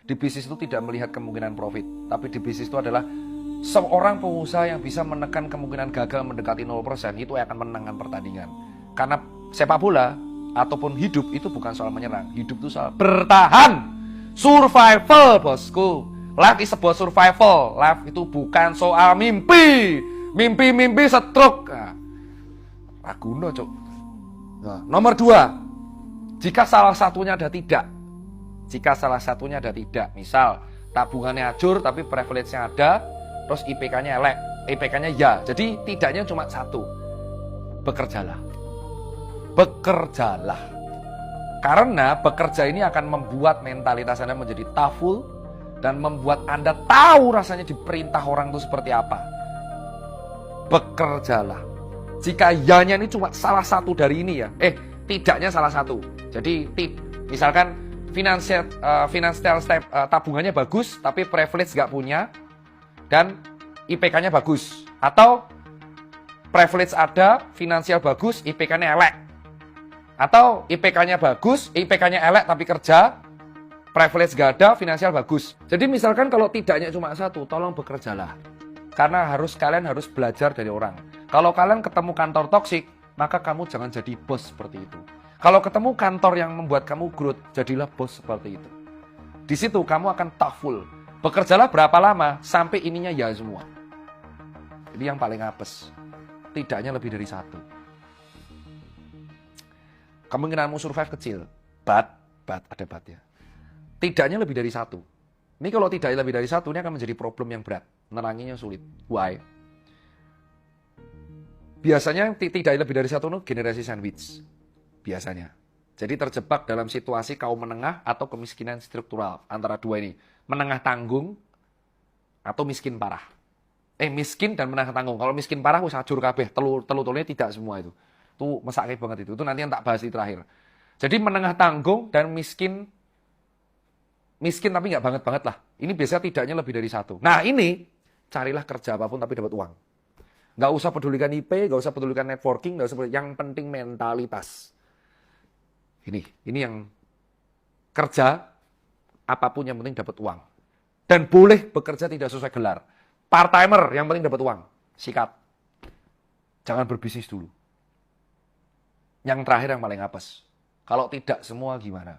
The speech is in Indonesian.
Di bisnis itu tidak melihat kemungkinan profit, tapi di bisnis itu adalah seorang pengusaha yang bisa menekan kemungkinan gagal mendekati 0%, itu akan menangkan pertandingan. Karena sepak bola ataupun hidup itu bukan soal menyerang, hidup itu soal bertahan. Survival, bosku. Life is about survival. Life itu bukan soal mimpi. Mimpi stroke. Nah, guna, Cuk. Nah, nomor 2. Jika salah satunya ada tidak. Jika salah satunya ada tidak. Misal, tabungannya hancur tapi privilege-nya ada, terus IPK-nya elek. IPK-nya ya. Jadi tidaknya cuma satu. Bekerjalah. Bekerjalah. Karena bekerja ini akan membuat mentalitas Anda menjadi toughful dan membuat Anda tahu rasanya diperintah orang itu seperti apa. Bekerjalah. Jika ya-nya ini cuma salah satu dari ini ya. Tidaknya salah satu. Jadi misalkan finansial tabungannya bagus tapi privilege nggak punya dan IPK-nya bagus. Atau privilege ada, finansial bagus, IPK-nya elek. Atau IPK-nya bagus, IPK-nya elek tapi kerja, privilege gak ada, finansial bagus. Jadi misalkan kalau tidaknya cuma satu, tolong bekerjalah. Karena kalian harus belajar dari orang. Kalau kalian ketemu kantor toksik, maka kamu jangan jadi bos seperti itu. Kalau ketemu kantor yang membuat kamu growth, jadilah bos seperti itu. Di situ kamu akan toughful. Bekerjalah berapa lama, sampai ininya ya semua. Jadi yang paling apes. Tidaknya lebih dari satu. Kemungkinanmu survive kecil. But, ada but ya. Tidaknya lebih dari satu. Ini kalau tidak lebih dari satu, ini akan menjadi problem yang berat. Neranginya sulit. Why? Biasanya tidak lebih dari satu, generasi sandwich. Biasanya. Jadi terjebak dalam situasi kaum menengah atau kemiskinan struktural. Antara dua ini. Menengah tanggung atau miskin parah. Miskin dan menengah tanggung. Kalau miskin parah, wis ajur kabeh. Telu-telunya tidak semua itu. Itu mesake banget itu. Itu nanti yang tak bahas di terakhir. Jadi menengah tanggung dan miskin tapi nggak banget-banget lah. Ini biasanya tidaknya lebih dari satu. Nah ini, carilah kerja apapun tapi dapat uang. Nggak usah pedulikan IP, nggak usah pedulikan networking, nggak usah yang penting mentalitas. Ini yang kerja, apapun yang penting dapat uang. Dan boleh bekerja tidak sesuai gelar. Part-timer yang penting dapat uang. Sikat. Jangan berbisnis dulu. Yang terakhir yang paling apes. Kalau tidak semua gimana?